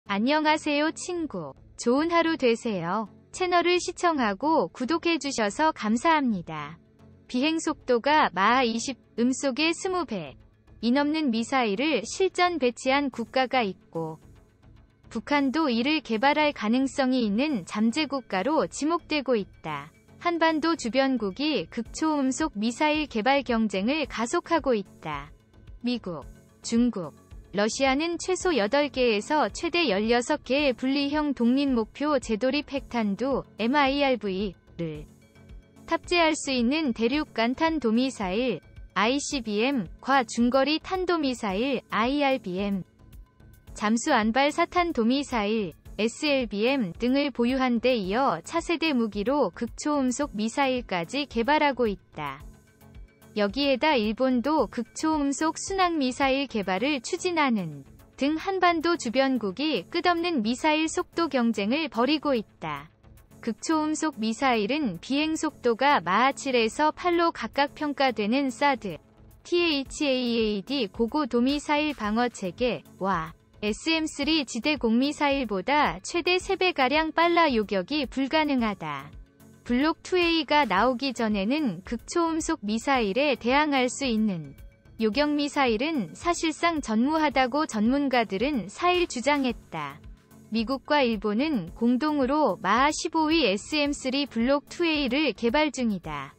안녕하세요 친구. 좋은 하루 되세요. 채널을 시청하고 구독해주셔서 감사합니다. 비행속도가 마하 20, 음속의 20배 이 넘는 미사일을 실전 배치한 국가가 있고 북한도 이를 개발할 가능성이 있는 잠재국가로 지목되고 있다. 한반도 주변국이 극초음속 미사일 개발 경쟁을 가속하고 있다. 미국, 중국, 러시아는 최소 8개에서 최대 16개의 분리형 독립목표 재도립 핵탄두 MIRV를 탑재할 수 있는 대륙간 탄도미사일 ICBM과 중거리 탄도미사일 IRBM, 잠수안발 사탄도미사일 SLBM 등을 보유한 데 이어 차세대 무기로 극초음속 미사일까지 개발하고 있다. 여기에다 일본도 극초음속 순항미사일 개발을 추진하는 등 한반도 주변국이 끝없는 미사일 속도 경쟁을 벌이고 있다. 극초음속 미사일은 비행속도가 마하 7에서 8로 각각 평가되는 사드, THAAD 고고도미사일 방어체계와 SM-3 지대공미사일보다 최대 3배가량 빨라 요격이 불가능하다. 블록 2A가 나오기 전에는 극초음속 미사일에 대항할 수 있는 요격 미사일은 사실상 전무하다고 전문가들은 4일 주장했다. 미국과 일본은 공동으로 마하 15위 SM-3 블록 2A를 개발 중이다.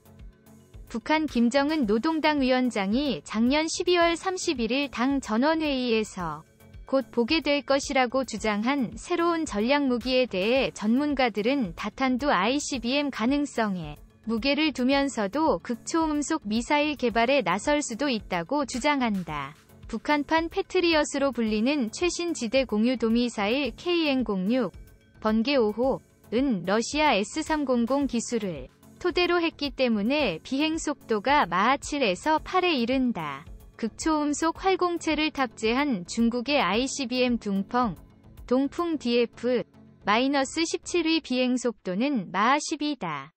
북한 김정은 노동당 위원장이 작년 12월 31일 당 전원회의에서 곧 보게 될 것이라고 주장한 새로운 전략무기에 대해 전문가들은 다탄두 ICBM 가능성에 무게를 두면서도 극초음속 미사일 개발에 나설 수도 있다고 주장한다. 북한판 패트리엇으로 불리는 최신 지대 공유 도미사일 KN-06 번개 5호은 러시아 S-300 기술을 토대로 했기 때문에 비행속도가 마하 7에서 8에 이른다. 극초음속 활공체를 탑재한 중국의 ICBM 동풍 DF-17의 비행속도는 마하 10이다.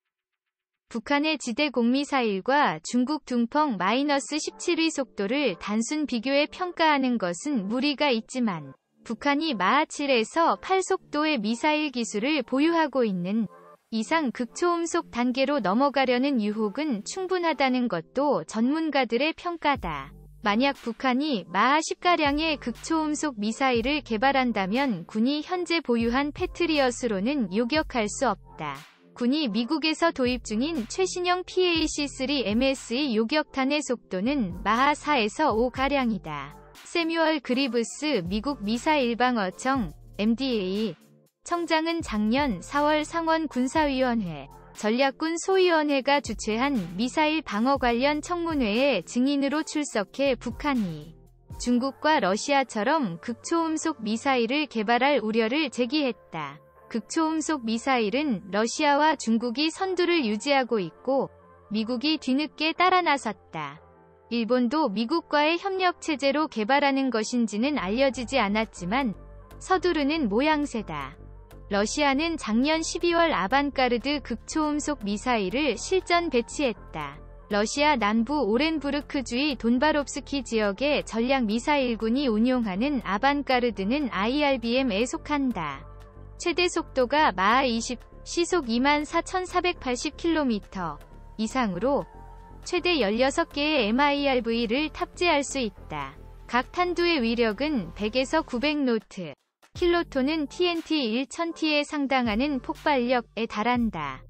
북한의 지대 공미사일과 중국 동풍-17의 속도를 단순 비교해 평가하는 것은 무리가 있지만 북한이 마하 7에서 8 속도의 미사일 기술을 보유하고 있는 이상 극초음속 단계로 넘어가려는 유혹은 충분하다는 것도 전문가들의 평가다. 만약 북한이 마하 10가량의 극초음속 미사일을 개발한다면 군이 현재 보유한 패트리엇으로는 요격할 수 없다. 군이 미국에서 도입 중인 최신형 PAC-3MS의 요격탄의 속도는 마하 4에서 5가량이다. 세뮤얼 그리브스 미국 미사일방어청 MDA 청장은 작년 4월 상원 군사위원회 전략군 소위원회가 주최한 미사일 방어 관련 청문회에 증인으로 출석해 북한이 중국과 러시아처럼 극초음속 미사일을 개발할 우려를 제기했다. 극초음속 미사일은 러시아와 중국이 선두를 유지하고 있고 미국이 뒤늦게 따라 나섰다. 일본도 미국과의 협력체제로 개발하는 것인지는 알려지지 않았지만 서두르는 모양새다. 러시아는 작년 12월 아반가르드 극초음속 미사일을 실전 배치했다. 러시아 남부 오렌부르크주의 돈바롭스키 지역의 전략미사일군이 운용하는 아반가르드는 IRBM에 속한다. 최대 속도가 마하 20, 시속 24,480km 이상으로 최대 16개의 MIRV를 탑재할 수 있다. 각 탄두의 위력은 100에서 900노트, 킬로톤은 TNT 1000T에 상당하는 폭발력에 달한다.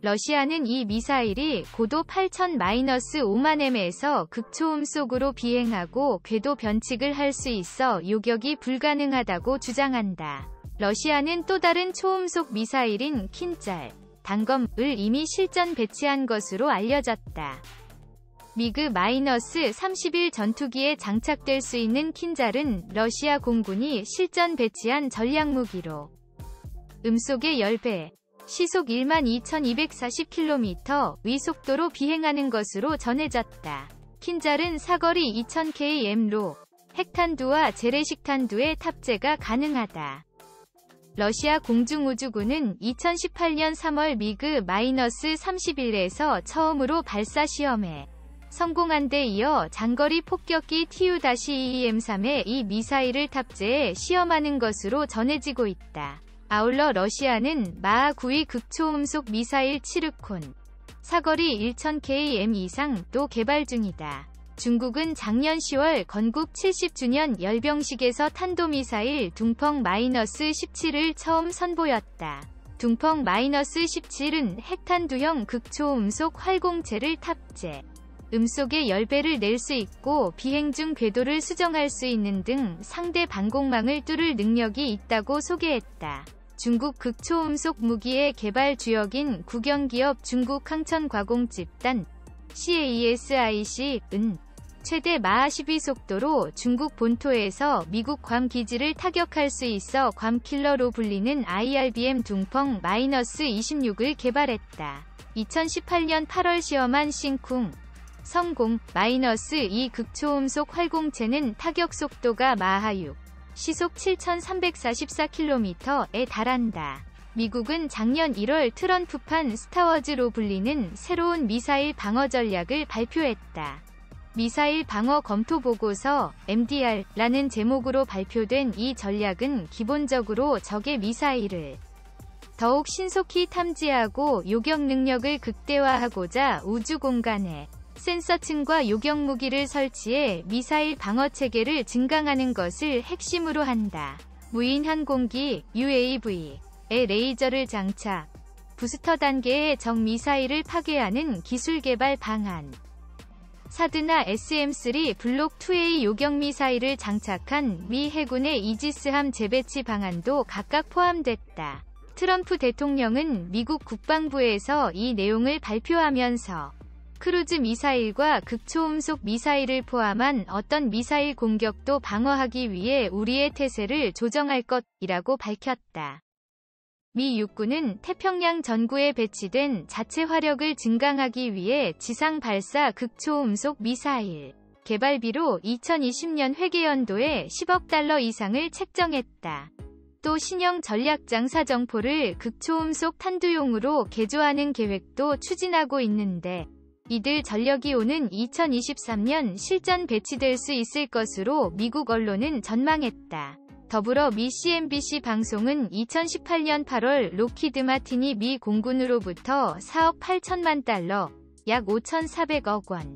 러시아는 이 미사일이 고도 8000-5만m에서 극초음속으로 비행하고 궤도 변칙을 할 수 있어 요격이 불가능하다고 주장한다. 러시아는 또 다른 초음속 미사일인 킨짤, 단검을 이미 실전 배치한 것으로 알려졌다. 미그-31 전투기에 장착될 수 있는 킨잘은 러시아 공군이 실전 배치한 전략무기로 음속의 10배, 시속 12,240km 의 속도로 비행하는 것으로 전해졌다. 킨잘은 사거리 2000km로 핵탄두와 재래식탄두의 탑재가 가능하다. 러시아 공중우주군은 2018년 3월 미그-31에서 처음으로 발사 시험해 성공한 데 이어 장거리 폭격기 Tu-2EM-3에 이 미사일을 탑재해 시험하는 것으로 전해지고 있다. 아울러 러시아는 마하 9위 극초음속 미사일 치르콘, 사거리 1000km 이상도 개발 중이다. 중국은 작년 10월 건국 70주년 열병식에서 탄도미사일 둥펑-17을 처음 선보였다. 둥펑-17은 핵탄두형 극초음속 활공체를 탑재, 음속에 열배를 낼 수 있고 비행 중 궤도를 수정할 수 있는 등 상대 방공망을 뚫을 능력이 있다고 소개했다. 중국 극초음속 무기의 개발 주역인 국영기업 중국항천과공집단 CASIC은 최대 마하 12 속도로 중국 본토에서 미국 괌 기지를 타격할 수 있어 괌킬러로 불리는 IRBM 둥펑-26을 개발했다. 2018년 8월 시험한 싱쿵 성공-2 극초음속 활공체는 타격 속도가 마하 6, 시속 7,344km에 달한다. 미국은 작년 1월 트럼프판 스타워즈로 불리는 새로운 미사일 방어 전략을 발표했다. 미사일 방어 검토 보고서 MDR라는 제목으로 발표된 이 전략은 기본적으로 적의 미사일을 더욱 신속히 탐지하고 요격 능력을 극대화하고자 우주 공간에 센서층과 요격 무기를 설치해 미사일 방어 체계를 증강하는 것을 핵심으로 한다. 무인 항공기 UAV에 레이저를 장착, 부스터 단계의 적 미사일을 파괴하는 기술 개발 방안, 사드나 SM-3 블록2A 요격 미사일을 장착한 미 해군의 이지스함 재배치 방안도 각각 포함됐다. 트럼프 대통령은 미국 국방부에서 이 내용을 발표하면서 크루즈 미사일과 극초음속 미사일을 포함한 어떤 미사일 공격도 방어하기 위해 우리의 태세를 조정할 것이라고 밝혔다. 미 육군은 태평양 전구에 배치된 자체 화력을 증강하기 위해 지상 발사 극초음속 미사일 개발비로 2020년 회계연도에 10억 달러 이상을 책정했다. 또 신형 전략장 사정포를 극초음속 탄두용으로 개조하는 계획도 추진하고 있는데 이들 전력이 오는 2023년 실전 배치될 수 있을 것으로 미국 언론은 전망했다. 더불어 미 CNBC 방송은 2018년 8월 로키드 마틴이 미 공군으로부터 4억 8천만 달러, 약 5,400억 원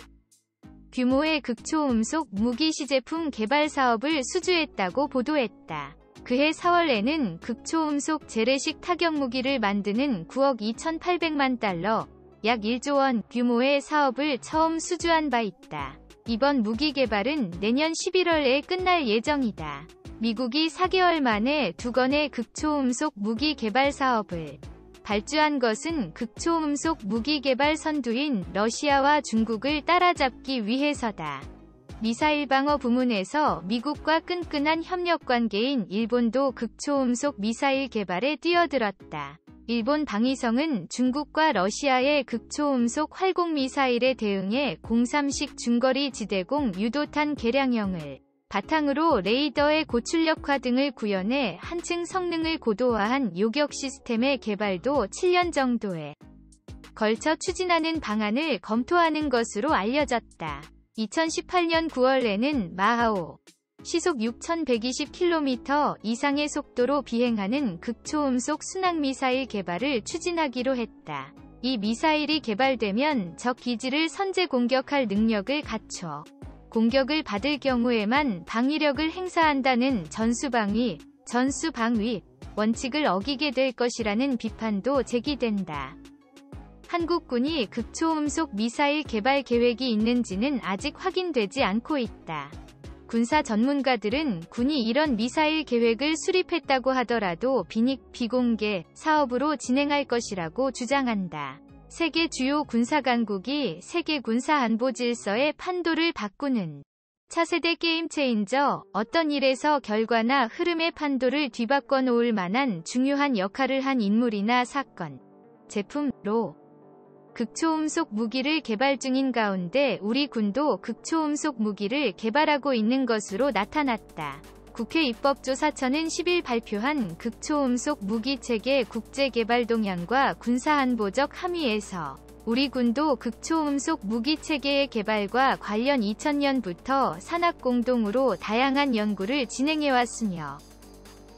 규모의 극초음속 무기 시제품 개발 사업을 수주했다고 보도했다. 그해 4월에는 극초음속 재래식 타격 무기를 만드는 9억 2,800만 달러, 약 1조 원 규모의 사업을 처음 수주한 바 있다. 이번 무기 개발은 내년 11월에 끝날 예정이다. 미국이 4개월 만에 2건의 극초음속 무기 개발 사업을 발주한 것은 극초음속 무기 개발 선두인 러시아와 중국을 따라잡기 위해서다. 미사일 방어 부문에서 미국과 끈끈한 협력 관계인 일본도 극초음속 미사일 개발에 뛰어들었다. 일본 방위성은 중국과 러시아의 극초음속 활공미사일에 대응해 03식 중거리 지대공 유도탄 개량형을 바탕으로 레이더의 고출력화 등을 구현해 한층 성능을 고도화한 요격 시스템의 개발도 7년 정도에 걸쳐 추진하는 방안을 검토하는 것으로 알려졌다. 2018년 9월에는 마하5, 시속 6,120km 이상의 속도로 비행하는 극초음속 순항미사일 개발을 추진하기로 했다. 이 미사일이 개발되면 적 기지를 선제 공격할 능력을 갖춰 공격을 받을 경우에만 방위력을 행사한다는 전수방위 원칙을 어기게 될 것이라는 비판도 제기된다. 한국군이 극초음속 미사일 개발 계획이 있는지는 아직 확인되지 않고 있다. 군사 전문가들은 군이 이런 미사일 계획을 수립했다고 하더라도 비공개 사업으로 진행할 것이라고 주장한다. 세계 주요 군사강국이 세계 군사안보 질서의 판도를 바꾸는 차세대 게임 체인저, 어떤 일에서 결과나 흐름의 판도를 뒤바꿔 놓을 만한 중요한 역할을 한 인물이나 사건, 제품로 극초음속 무기를 개발 중인 가운데 우리 군도 극초음속 무기를 개발하고 있는 것으로 나타났다. 국회 입법조사처는 10일 발표한 극초음속 무기체계 국제개발 동향과 군사안보적 함의에서 우리 군도 극초음속 무기 체계의 개발과 관련 2000년부터 산학 공동으로 다양한 연구를 진행해왔으며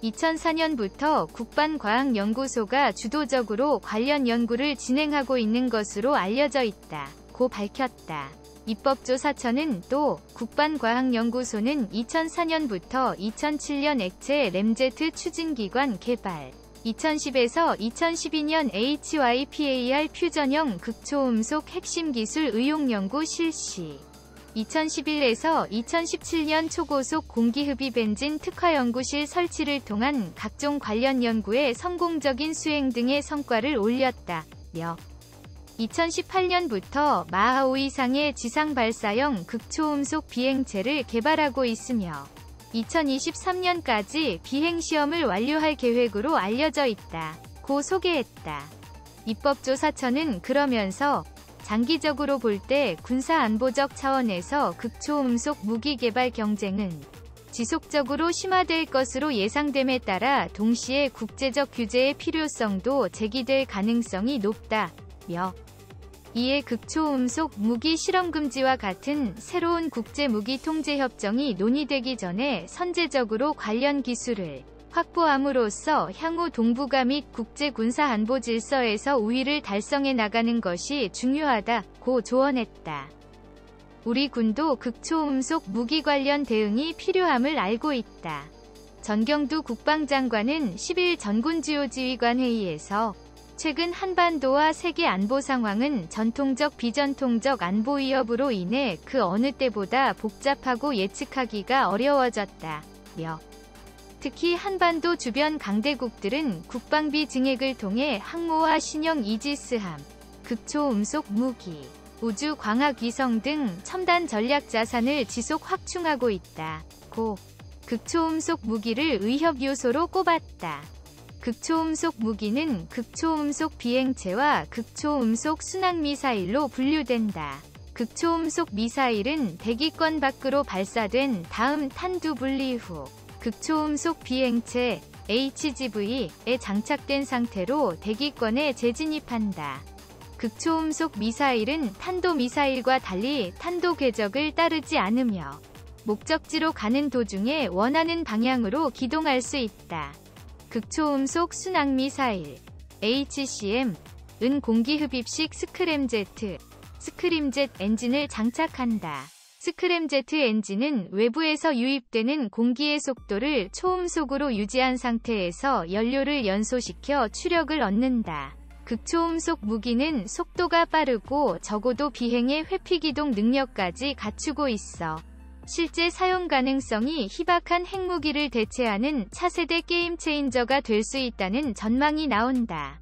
2004년부터 국방과학연구소가 주도적으로 관련 연구를 진행하고 있는 것으로 알려져 있다. 고 밝혔다. 입법조사처는 또 국방과학연구소는 2004년부터 2007년 액체 램제트 추진기관 개발, 2010에서 2012년 HYPAR 퓨전형 극초음속 핵심 기술 의용 연구 실시, 2011에서 2017년 초고속 공기흡입 엔진 특화 연구실 설치를 통한 각종 관련 연구의 성공적인 수행 등의 성과를 올렸다며 2018년부터 마하 5 이상의 지상 발사형 극초음속 비행체를 개발하고 있으며 2023년까지 비행시험을 완료할 계획으로 알려져 있다. 고 소개했다. 입법조사처는 그러면서 장기적으로 볼 때 군사안보적 차원에서 극초음속 무기 개발 경쟁은 지속적으로 심화될 것으로 예상됨에 따라 동시에 국제적 규제의 필요성도 제기될 가능성이 높다며 이에 극초음속 무기 실험 금지와 같은 새로운 국제무기통제협정이 논의되기 전에 선제적으로 관련 기술을 확보함으로써 향후 동북아 및 국제군사안보 질서에서 우위를 달성해 나가는 것이 중요하다고 조언했다. 우리 군도 극초음속 무기 관련 대응이 필요함을 알고 있다. 전경두 국방장관은 10일 전군주요지휘관 회의에서 최근 한반도와 세계 안보 상황은 전통적 비전통적 안보 위협으로 인해 그 어느 때보다 복잡하고 예측하기가 어려워졌다며 특히 한반도 주변 강대국들은 국방비 증액을 통해 항모와 신형 이지스함, 극초음속 무기, 우주 광학위성 등 첨단 전략 자산을 지속 확충하고 있다고 극초음속 무기를 위협 요소로 꼽았다. 극초음속 무기는 극초음속 비행체와 극초음속 순항미사일로 분류된다. 극초음속 미사일은 대기권 밖으로 발사된 다음 탄두 분리 후 극초음속 비행체 HGV에 장착된 상태로 대기권에 재진입한다. 극초음속 미사일은 탄도미사일과 달리 탄도 궤적을 따르지 않으며 목적지로 가는 도중에 원하는 방향으로 기동할 수 있다. 극초음속 순항미사일 HCM은 공기흡입식 스크램젯 엔진을 장착한다. 스크램제트 엔진은 외부에서 유입되는 공기의 속도를 초음속으로 유지한 상태에서 연료를 연소시켜 추력을 얻는다. 극초음속 무기는 속도가 빠르고 적어도 비행의 회피기동 능력까지 갖추고 있어 실제 사용 가능성이 희박한 핵무기를 대체하는 차세대 게임체인저가 될 수 있다는 전망이 나온다.